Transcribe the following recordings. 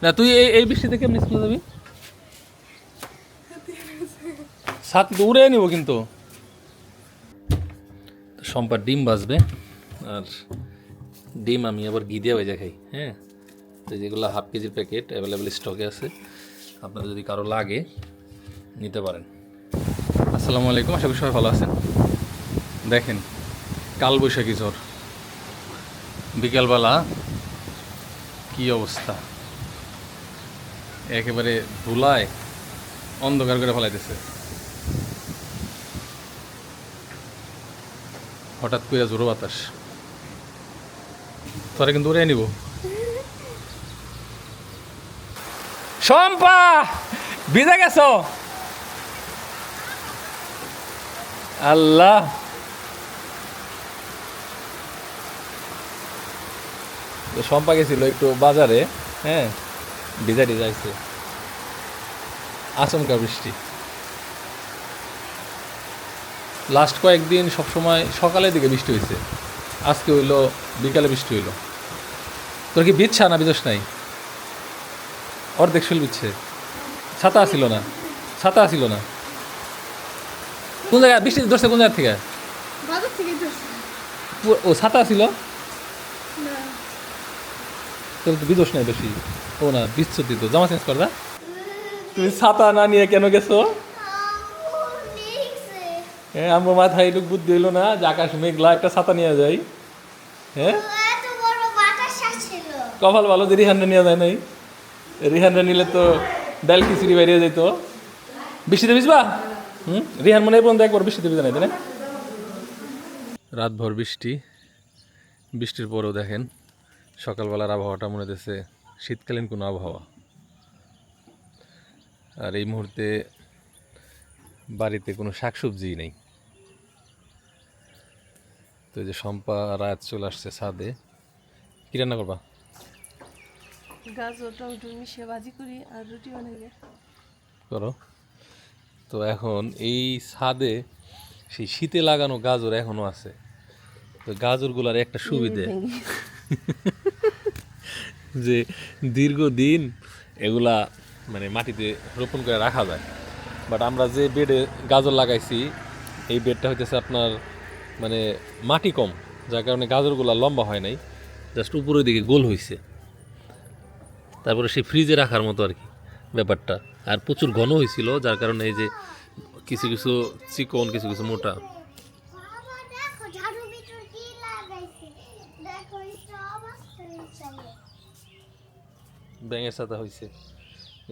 না তুই এই বৃষ্টিতে কেমনি স্কুলে যাবি? ছাতি তো উড়ে নিব কিন্তু। সম্পার ডিম বাজবে, আর ডিম আমি আবার ঘি দিয়ে ভেজে খাই। হ্যাঁ, তো যেগুলো হাফ কেজির প্যাকেট অ্যাভেলেবেল স্টকে আছে, আপনাদের যদি কারো লাগে নিতে পারেন। আসসালামু আলাইকুম, আশা করি সবাই ভালো আছেন। দেখেন কালবৈশাখী ঝড়, বিকালবেলা কি অবস্থা, একেবারে ধুলায় অন্ধকার করে ফেলাইতেছে। হঠাৎ করে জোরো বাতাস, তোরা কিন্তু উড়ে নিব। শম্পা ভিজে গেছো? আল্লাহ, তো শম্পা গেছিল একটু বাজারে, হ্যাঁ, ভিজা যাইছে। আচমকা বৃষ্টি, লাস্ট কয়েকদিন সবসময় সকালের দিকে বৃষ্টি হয়েছে, আজকে হইলো বিকালে বৃষ্টি হইলো। তোর কি বিচ্ছা না বিজস নাই? অর্ধেক শুল বিচ্ছে। ছাতা আসিল না, ছাতা আসিল না। কোন জায়গায় বৃষ্টি ধরছে? কোন জায়গা থেকে? ও ছাতা আসিল, তোর তো বিদোষ নাই বেশি। ও না, বিচ্ছুতি তো। জামা চেঞ্জ করবা? তুমি ছাতা না নিয়ে কেন গেছো? হ্যাঁ, আমার মাথায় একটু বুদ্ধি হইলো না যে আকাশ মেঘলা, একটা ছাতা নিয়ে যাই। হ্যাঁ, কপাল ভালো যে রিহানরা নিয়ে যায় নাই। রিহানরা নিলে তো ডাল খিচুড়ি বেরিয়ে যেত। বৃষ্টিতে ভিজবা? রিহান মনে হয় পর্যন্ত একবার বৃষ্টিতে ভিজা নাই, তাই না? রাতভর বৃষ্টি, বৃষ্টির পরেও দেখেন সকালবেলার আবহাওয়াটা মনে হতেছে শীতকালীন কোনো আবহাওয়া। আর এই মুহূর্তে বাড়িতে কোনো শাকসবজি নেই। তো এই যে শম্পা রাত চলে আসছে ছাদে। কি রান্না করবা? গাজর টমেটো মিশিয়ে ভাজি করি আর রুটি বানাইলে করো। তো এখন এই ছাদে সেই শীতে লাগানো গাজর এখনো আছে। তো গাজরগুলার একটা সুবিধে যে দীর্ঘদিন এগুলা মানে মাটিতে রোপণ করে রাখা যায়। বাট আমরা যে বেডে গাজর লাগাইছি, এই বেডটা হইতেছে আপনার মানে মাটি কম, যার কারণে গাজরগুলা লম্বা হয় নাই, জাস্ট উপরের দিকে গোল হয়েছে। তারপরে সেই ফ্রিজে রাখার মতো আর কি ব্যাপারটা। আর প্রচুর ঘন হয়েছিল, যার কারণে এই যে কিছু কিছু চিকন, কিছু কিছু মোটা। ব্যাঙের ছাতা হয়েছে।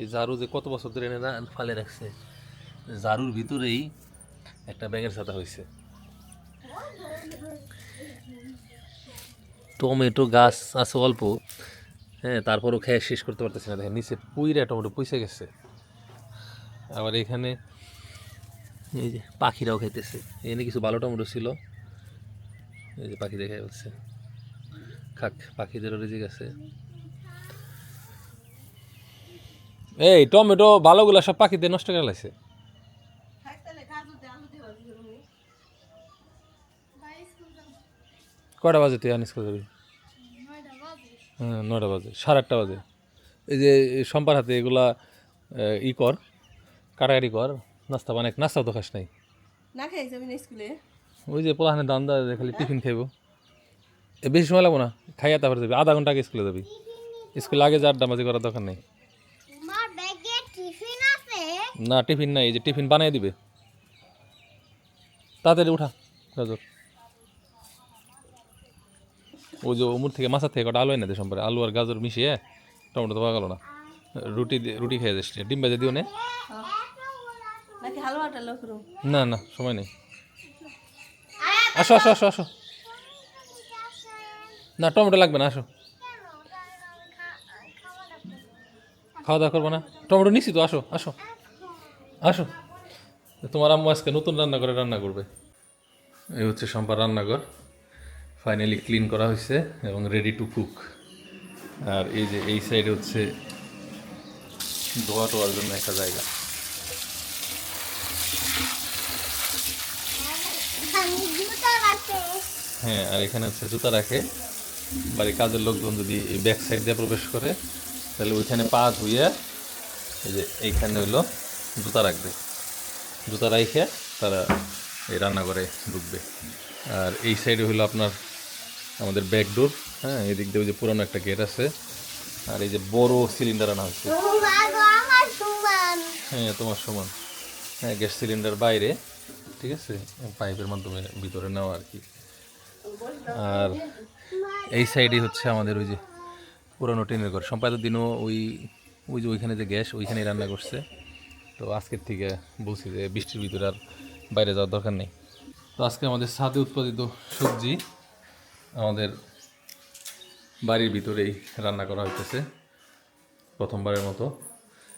এই ঝাড়ু যে কত বছর ধরে এনে ফালে রাখছে, ঝাড়ুর ভিতরেই একটা ব্যাঙের ছাতা হয়েছে। টমেটো গাছ আছে অল্প, হ্যাঁ, তারপরও খেয়ে শেষ করতে পারতেছি না। দেখেন নিচে পুইরা টমেটো পয়সে গেছে। আবার এখানে এই যে পাখিরাও খাইতেছে। এখানে কিছু ভালো টমেটো ছিল, এই যে পাখি দেখে বলছে খাক, পাখিদেরও রিজিক আছে। এই টমেটো ভালোগুলা সব পাখিতে নষ্ট করে লাগছে। কয়টা বাজে তুই আনিস করে যাবি? হ্যাঁ, 9টা বাজে, 8:30 বাজে। এই যে সম্পার হাতে এগুলা ই কর, কাটাকাটি কর, নাস্তা বানাই। নাস্তাও তো খাস নাই। না খাই যাবি না স্কুলে? ওই যে পোলাহানে দান দেয়, খালি টিফিন খাইব। বেশি সময় লাগবো না, খাইয়া তারপরে যাবি। আধা ঘন্টা আগে স্কুলে যাবি। স্কুলে আগে যে আড্ডা বাজি করার দরকার নেই। না, টিফিন নাই, এই যে টিফিন বানিয়ে দিবে। তাড়াতাড়ি উঠা গাজর। ওই যে ওমুর থেকে মাছের থেকে কটা আলু এনে দে সম্পর্কে, আলু আর গাজর মিশিয়ে। টমেটো তো পাওয়া গেল না, রুটি খেয়ে যাস। ডিম ভেজে দিও নে। নাকি হালুয়াটা লকরুম? না না, সময় নেই। আসো আসো আসো আসো। না, টমেটো লাগবে না, আসো। খাওয়া দাওয়া করবো না? টমেটো নিছি তো, আসো আসো আসো। তোমার আম্মু আজকে নতুন রান্না করবে। এই হচ্ছে সম্পার রান্নাঘর, ফাইনালি ক্লিন করা হয়েছে এবং রেডি টু কুক। আর এই যে এই সাইডে হচ্ছে ধোয়া টোয়ার জন্য একটা জায়গা। হ্যাঁ, আর এখানে হচ্ছে জুতা রাখে। বাড়ির কাজের লোকজন যদি এই ব্যাক সাইড দিয়ে প্রবেশ করে, তাহলে ওইখানে পা ধুয়ে এই যে এইখানে হইলো জুতা রাখবে, জুতা রাইখে তারা এই রান্নাঘরে ঢুকবে। আর এই সাইডে হইলো আপনার আমাদের ব্যাক ডোর, হ্যাঁ, এদিক দিয়ে ওই যে পুরানো একটা গেট আছে। আর এই যে বড় সিলিন্ডার আনা হচ্ছে, হ্যাঁ তোমার সমান, হ্যাঁ গ্যাস সিলিন্ডার বাইরে, ঠিক আছে, পাইপের মাধ্যমে ভিতরে নেওয়া আর কি। আর এই সাইডে হচ্ছে আমাদের ওই যে পুরানো টিনের ঘর। সম্পাদক দিনও ওই ওই যে ওইখানে যে গ্যাস ওইখানেই রান্না করছে। তো আজকের থেকে বলছি যে বৃষ্টির ভিতরে আর বাইরে যাওয়ার দরকার নেই। তো আজকে আমাদের ছাদে উৎপাদিত সবজি আমাদের বাড়ির ভিতরেই রান্না করা হইতেছে প্রথমবারের মতো।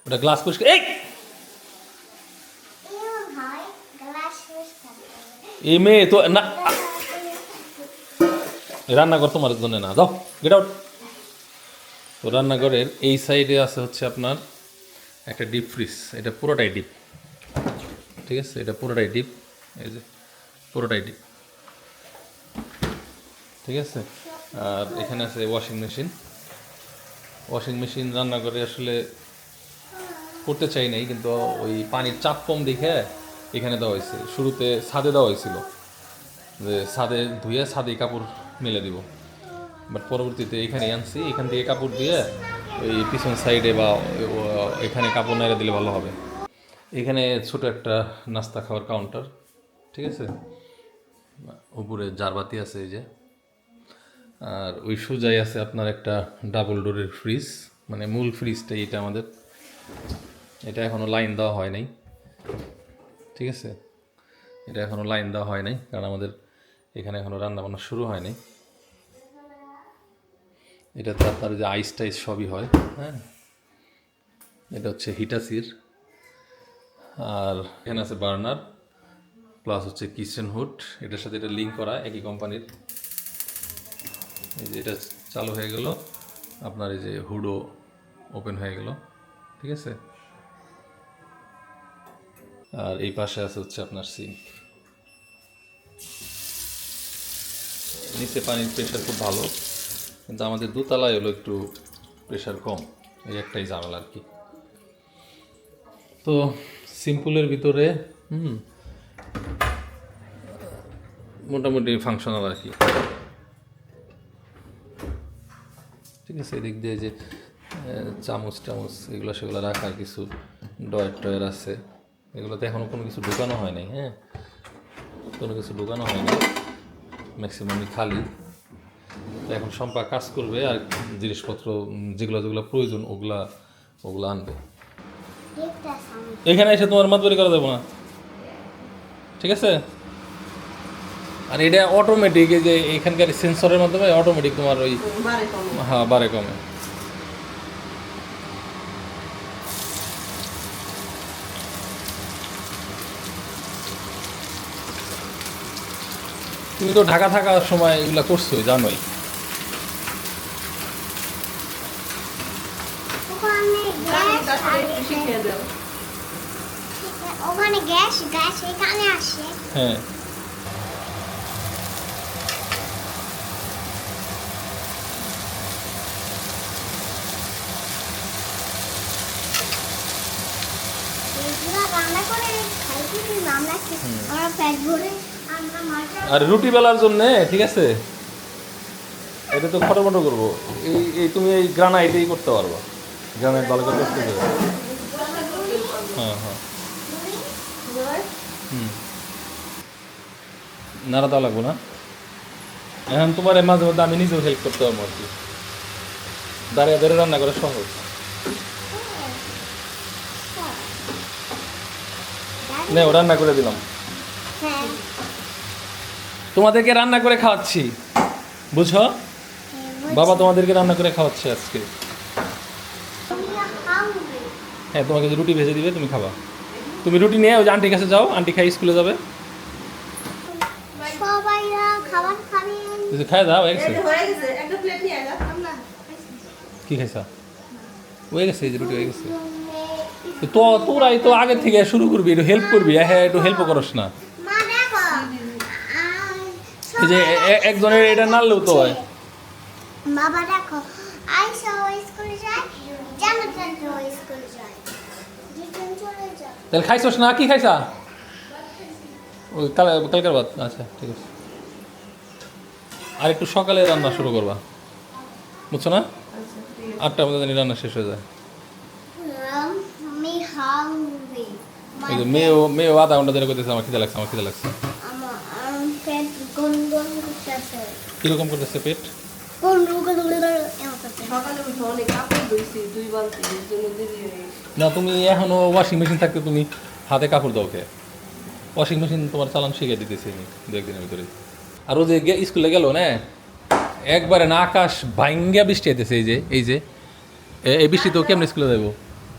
ওটা গ্লাস পরিষ্কার, এই মেয়ে তো না, রান্নাঘর তোমার জন্য না, যাও গেট আউট। তো রান্নাঘরের এই সাইডে আছে হচ্ছে আপনার একটা ডিপ ফ্রিজ, এটা পুরোটাই ডিপ, ঠিক আছে, এটা পুরোটাই ডিপ, এই যে পুরোটাই ডিপ, ঠিক আছে। আর এখানে আছে ওয়াশিং মেশিন। ওয়াশিং মেশিন রান্নাঘরে আসলে করতে চাই নাই, কিন্তু ওই পানির চাপ কম দেখে এখানে দেওয়া হয়েছে। শুরুতে ছাদে দেওয়া হয়েছিল যে ছাদে ধুয়ে ছাদে কাপড় মেলে দিব, বাট পরবর্তীতে এখানে আনছি, এখান থেকে কাপড় দিয়ে ওই পিছন সাইডে বা এখানে কাপড় নাইড়ে দিলে ভালো হবে। এখানে ছোট একটা নাস্তা খাওয়ার কাউন্টার, ঠিক আছে, উপরে জারবাতি আছে এই যে। আর ওই সোজাই আছে আপনার একটা ডাবল ডোরের ফ্রিজ, মানে মূল ফ্রিজটাই এটা আমাদের। এটা এখনও লাইন দেওয়া হয় নাই, ঠিক আছে, এটা এখনও লাইন দেওয়া হয় নাই, কারণ আমাদের এখানে এখনও রান্নাবান্না শুরু হয় নাই। এটাতে আপনার যে আইস টাইস সবই হয়, হ্যাঁ। এটা হচ্ছে হিটাসির। আর এখানে আছে বার্নার প্লাস হচ্ছে কিচেন হুড, এটার সাথে এটা লিঙ্ক করা, একই কোম্পানির। এই যে এটা চালু হয়ে গেল, আপনার এই যে হুডও ওপেন হয়ে গেল, ঠিক আছে। আর এই পাশে আছে হচ্ছে আপনার সিঙ্ক। নিচে পানির প্রেশার খুব ভালো, কিন্তু আমাদের দোতলায় হলো একটু প্রেশার কম, এই একটাই ঝামেলা আর কি। তো সিম্পলের ভিতরে মোটামুটি ফাংশনাল আর কি, ঠিক আছে। এদিক দিয়ে যে চামচ টামচ এগুলো সেগুলো রাখার কিছু ডয়ার টয়ার আছে, এগুলোতে এখনও কোনো কিছু ঢুকানো হয় নাই, হ্যাঁ, কোনো কিছু ঢুকানো হয় নাই, ম্যাক্সিমামই খালি। এখন সম্পা কাজ করবে আর জিনিসপত্র যেগুলো যেগুলো প্রয়োজন ওগুলা ওগুলো আনবে। এখানে এসে তোমার মাতবরি করা যাবো না, ঠিক আছে। আর এটা অটোমেটিক, এই যে এখানকার সেন্সরের মাধ্যমে অটোমেটিক তোমার ওই হ্যাঁ বারে কমে। তুমি তো ঢাকা থাকার সময় এগুলো করছো জানোই। ওখানে গ্যাস গ্যাস এখানে আসে। হ্যাঁ, রান্না করে খাই, কিন্তু আমরা আমরা পেট ভরে আমরা মাছ। আর রুটি বেলার জন্য, ঠিক আছে, এটা তো ফটোফটো করবো। এই তুমি এই গ্রানাইট এই করতে পারবা, গ্রানাইট ভালো করে করতে পারবে। হ্যাঁ হ্যাঁ, নাড়া দেওয়া লাগবো না। এখন তোমার মাঝে মধ্যে আমি নিজেও হেল্প করতে পারবো আর কি, দাঁড়িয়ে দাঁড়িয়ে রান্না করা সহজ। নে ও রান্না করে দিলাম, হ্যাঁ তোমাদেরকে রান্না করে খাওয়াচ্ছি, বুঝছো? বাবা তোমাদেরকে রান্না করে খাওয়াচ্ছে আজকে। হ্যাঁ, তোমাকে যে রুটি ভেজে দিবে তুমি খাবা। তুমি রুটি নিয়ে ওই যে আন্টির কাছে যাও, আন্টি খাই স্কুলে যাবে। সবাই খাবার খাবে। খাই দাও, হয়ে গেছে। হয়ে গেছে, একটা প্লেট নিয়ে আয়, আমরা কি খাইছা? হয়ে গেছে, এই যে রুটি হয়ে গেছে। তো তোরাই তো আগে থেকে শুরু করবি, একটু হেল্প করবি। হ্যাঁ, একটু হেল্পও করস না। মা দেখো, এই যে একজনের এটা নাড়লেও তো হয়। বাবা দেখো, আইসা স্কুলে যায়, তাহলে খাইছস না, কি খাইছা? ওই কালকের ভাত, আচ্ছা ঠিক আছে। আর একটু সকালে রান্না শুরু করবা, বুঝছো না? আচ্ছা ঠিক আছে। 8টার মধ্যে জানি রান্না শেষ হয়ে যায়। আমি হাংরি এই যে মেয়েও আধা ঘন্টা ধরে করতেছে আমার খিদে লাগছে, আমার খিদে লাগছে। আমার পেট গনগন করতেছে কীরকম করতেছে পেট? সকালে উঠে অনেক কাপড় ধুইছি 2 বালতি, এর জন্য দেরি হয়ে গেছে। না তুমি এখনো ওয়াশিং মেশিন থাকতে তুমি হাতে কাপড় দাও কে? ওয়াশিং মেশিন তোমার চালান শিখে দিতেছি আমি 2 একদিনের ভিতরে। আর ও যে স্কুলে গেল না, একবারে না আকাশ ভাঙ্গা বৃষ্টি আইতেছে। এই যে এই বৃষ্টি তো কেমন স্কুলে যাবো?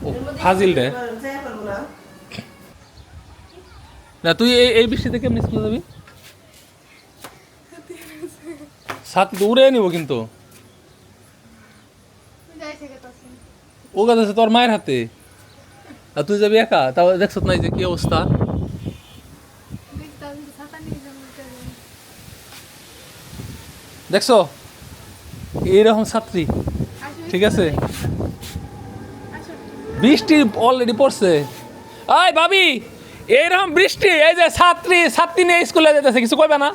ও ফাজিল রে। যাইয়া পারবো না। না তুই এই বৃষ্টিতে কেমন স্কুলে যাবি? ছাতি তো উড়ে নিব কিন্তু। ও গাছ আছে তোর মায়ের হাতে, আর তুই যাবি একা। তাও দেখছ না এই যে কি অবস্থা। দেখছো এইরকম ছাত্রী, ঠিক আছে? বৃষ্টি অলরেডি পড়ছে। আয় ভাবি, এইরকম বৃষ্টি, এই যে ছাত্রী নিয়ে স্কুলে যেতেছে, কিছু কইবে না?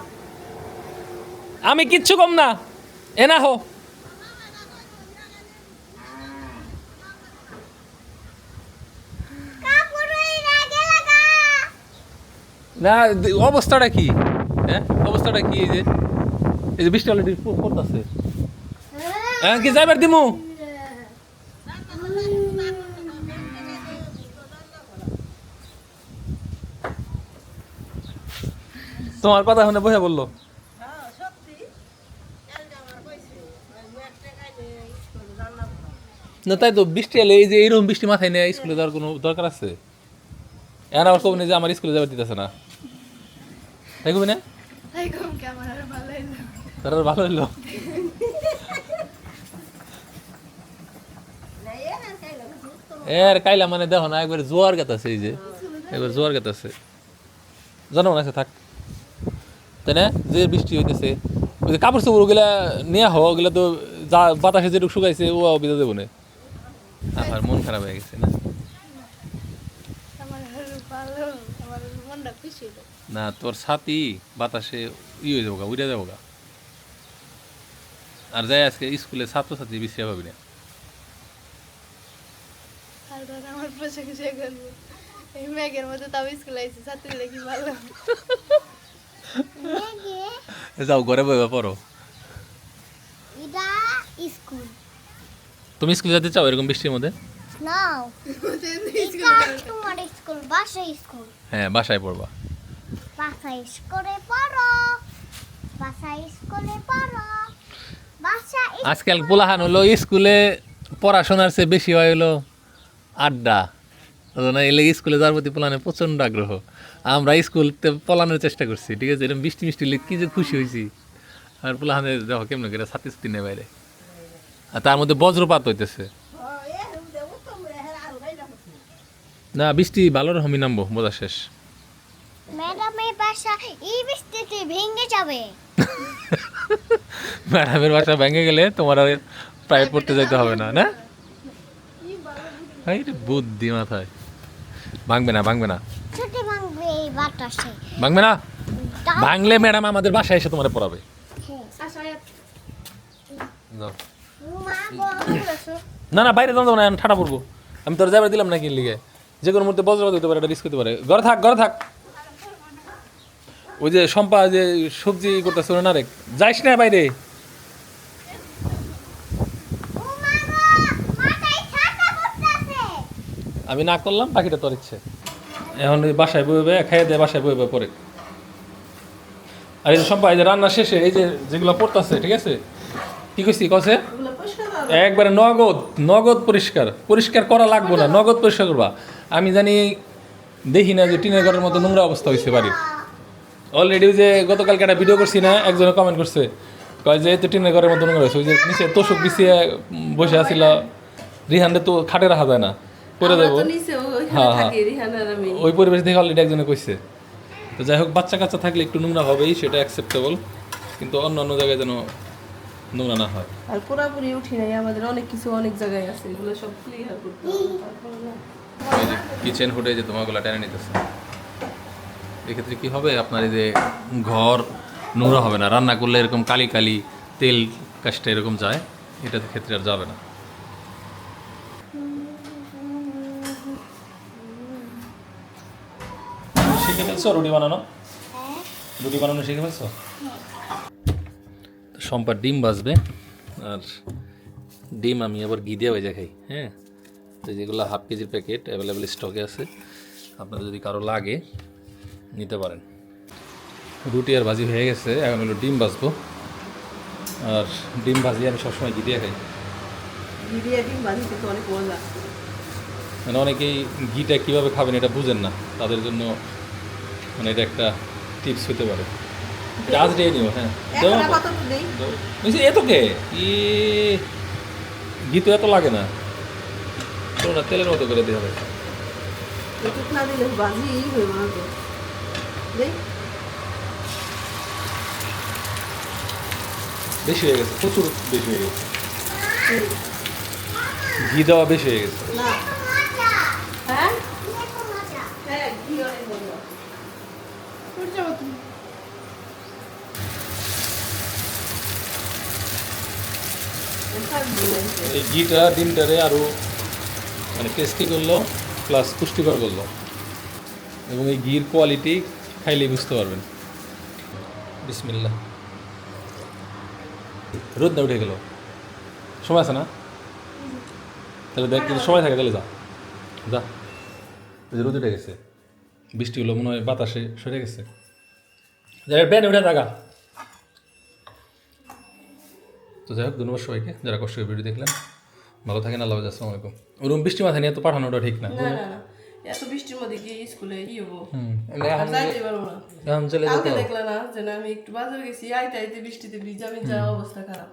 আমি কিচ্ছু কম না, এ না হো। না অবস্থাটা কি? হ্যাঁ অবস্থাটা কি? এই যে বৃষ্টি অলরেডি পড়তেছে। হ্যাঁ কি যাইবার দিমু? তোমার কথা শুনে বসে বললো। না তাই তো, বৃষ্টি এলে এই যে এইরকম বৃষ্টি মাথায় নেই, স্কুলে যাওয়ার কোনো দরকার আছে? এখন আবার কবি যে আমার স্কুলে যাবার দিতেছে না, তাই কবি না? তার আর ভালো হইলো। এর কাইলা মানে দেখো না, একবার জোয়ার গেতাছে। এই যে একবার জোয়ার গেতাছে, জনগণ আছে থাক, তাই না? যে বৃষ্টি হইতেছে, ওই যে কাপড় চোপড় ওগুলা নিয়ে হওয়া, ওগুলা তো যা বাতাসে যেটুকু শুকাইছে ও বিদা দেবো না। আমার মন খারাপ হয়ে গেছে না। না তোর ছাতি বাতাসে হয়ে যাবো গা, উড়ে যাবো গা। আর যাই আজকে স্কুলে ছাত্রছাত্রী বিশ্রিয়া পাবি না। আমার পোশাক করবো এই মেঘের মধ্যে, তাও স্কুল আইসি ছাত্রী লেখি ভালো। যাও ঘরে বইবা পড়ো। এটা স্কুল তুমি স্কুলে যেতে চাও এরকম বৃষ্টির মধ্যে? নাও, এটা তোমার স্কুল, বাসায় স্কুল। হ্যাঁ বাসায় পড়বা। বাসায় স্কুলে পড়ো, বাসায় স্কুলে পড়ো, বাসায় আজকাল পোলাহান হলো স্কুলে পড়াশোনার চেয়ে বেশি হয় হলো আড্ডা। না এলে স্কুলে যাওয়ার প্রতি পোলানের প্রচণ্ড আগ্রহ। আমরা স্কুলতে পলানোর চেষ্টা করছি, ঠিক আছে? এরকম বৃষ্টি মিষ্টি হলে কি যে খুশি হয়েছি। আর পোলাহানের দেখো কেমন করে ছাতি ছাতি নেই বাইরে, আর তার মধ্যে বজ্রপাত হইতেছে। না বৃষ্টি ভালো রকমই নামবো, বোঝা শেষ। ম্যাডামের বাসা এই বৃষ্টিতে ভেঙে যাবে। ম্যাডামের বাসা ভেঙে গেলে তোমার আর প্রাইভেট পড়তে যেতে হবে না, না? এই রে বুদ্ধি মাথায়। ভাঙবে না, ভাঙবে না, ছুটি ভাঙবে এই বাতাসে। ভাঙবে না। ভাঙলে ম্যাডাম আমাদের বাসায় এসে তোমার পড়াবে। যাও। না না বাইরে যাবো না, ঠাটা পড়বো। আমি তোর যাবার দিলাম না কি লিগে, যে কোনো মুহূর্তে বজ্রপাত হতে পারে, একটা রিস্ক হতে পারে। ঘরে থাক, ঘরে থাক। ওই যে শম্পা যে সবজি করতেছে না রে, যাইস না বাইরে। আমি না করলাম, বাকিটা তোর ইচ্ছে। এখন ওই বাসায় বইবে, খাইয়ে দেয় বাসায় বইবে পরে। আর এই যে শম্পা এই যে রান্না শেষে এই যে যেগুলো পড়তেছে, ঠিক আছে? কি কইছি কছে? ওগুলো পরিষ্কার করো। একবারে নগদ পরিষ্কার করা লাগবো না, নগদ পরিষ্কার করবা। আমি জানি দেখি না যে টিনের ঘরের মতো নোংরা অবস্থা হয়েছে বাড়ির। অলরেডি যে গতকালকে একটা ভিডিও করছি না, একজনে কমেন্ট করছে, কয় যে এই তো টিনের ঘরের মতো নোংরা হয়েছে। ওই যে নিচে তোষক বিছিয়ে বসে আসছিল, রিহানরে তো খাটে রাখা যায় না, করে আমরা দেবো। তো নিচে ওইখানে হ্যাঁ, হ্যাঁ। থাকি, রিহান আর আমি। ওই পরিবেশ দেখে অলরেডি একজনে কইছে। তো যাই হোক, বাচ্চা কাচ্চা থাকলে একটু নোংরা হবেই, সেটা অ্যাকসেপ্টেবল। কিন্তু অন্য অন্য জায়গায় যেন নোংরা না হয়। আর পুরাপুরি উঠি নাই, আমাদের অনেক কিছু অনেক জায়গায় আছে, এগুলো সব ক্লিয়ার করতে হবে তারপরে না। কিচেন ফুটে যে তোমাগুলো টেনে নিতেছে, এক্ষেত্রে কি হবে আপনার এই যে ঘর নোংরা হবে না, রান্না করলে এরকম কালি কালি তেল কাজটা এরকম যায়, এটাতে ক্ষেত্রে আর যাবে না। শিখে ফেলছো রুটি বানানো? রুটি বানানো শিখে ফেলছো? সম্পার ডিম ভাজবে, আর ডিম আমি আবার ঘি দিয়ে ভেজে খাই। হ্যাঁ, তো যেগুলো হাফ কেজির প্যাকেট অ্যাভেলেবেল স্টকে আছে, আপনাদের যদি কারো লাগে নিতে পারেন। রুটি আর ভাজি হয়ে গেছে, এখন হলো ডিম ভাজবো। আর ডিম ভাজি আমি সবসময় ঘি দিয়ে খাই। ভিডিও ডিম ভাজি খেতে অনেক মজা। মানে অনেকেই ঘিটা কীভাবে খাবেন এটা বুঝেন না, তাদের জন্য মানে এটা একটা টিপস হতে পারে। এটা আজ দিয়ে নিও। হ্যাঁ, এখন কত দেই? এত কে ই ঘি তো এত লাগে না, চলো না তেলের মতো করে দিয়ে হবে। একটু না দিলে ভাজি হয়ে না তো। দেই বেশি হয়ে গেছে, প্রচুর বেশি হয়ে গেছে, ঘি দেওয়া বেশি হয়ে গেছে। না। হ্যাঁ হ্যাঁ, ঘি অনেক মজা। উঠে যাবো তুমি। এই ঘিটা ডিমটারে আরও মানে টেস্টি করলো, প্লাস পুষ্টিকর করলো, এবং এই ঘির কোয়ালিটি খাইলেই বুঝতে পারবেন। বিসমিল্লাহ। রোদ না উঠে গেল, সময় আছে না? তাহলে দেখ, যদি সময় থাকে তাহলে যা যা। ওই যে রোদ উঠে গেছে, বৃষ্টি হলো মনে হয়, বাতাসে সরে গেছে। যারা ব্যান উঠে থাকা। তো যাই হোক, ধন্যবাদ সবাইকে যারা কষ্ট করে ভিডিও দেখলেন। ভালো থাকেন, আল্লাহ হাফেজ, আসসালামু আলাইকুম। ওরকম বৃষ্টি মাথায় নিয়ে তো পাঠানোটা ঠিক না। না না না, এত বৃষ্টির মধ্যে গিয়ে স্কুলে কি হবো? এখন যাইতে পারবো না। এখন চলে যেতে কালকে হবে। দেখলে না যে না, আমি একটু বাজারে গেছি, আইতে আইতে বৃষ্টিতে ভিজা ভিজা অবস্থা খারাপ।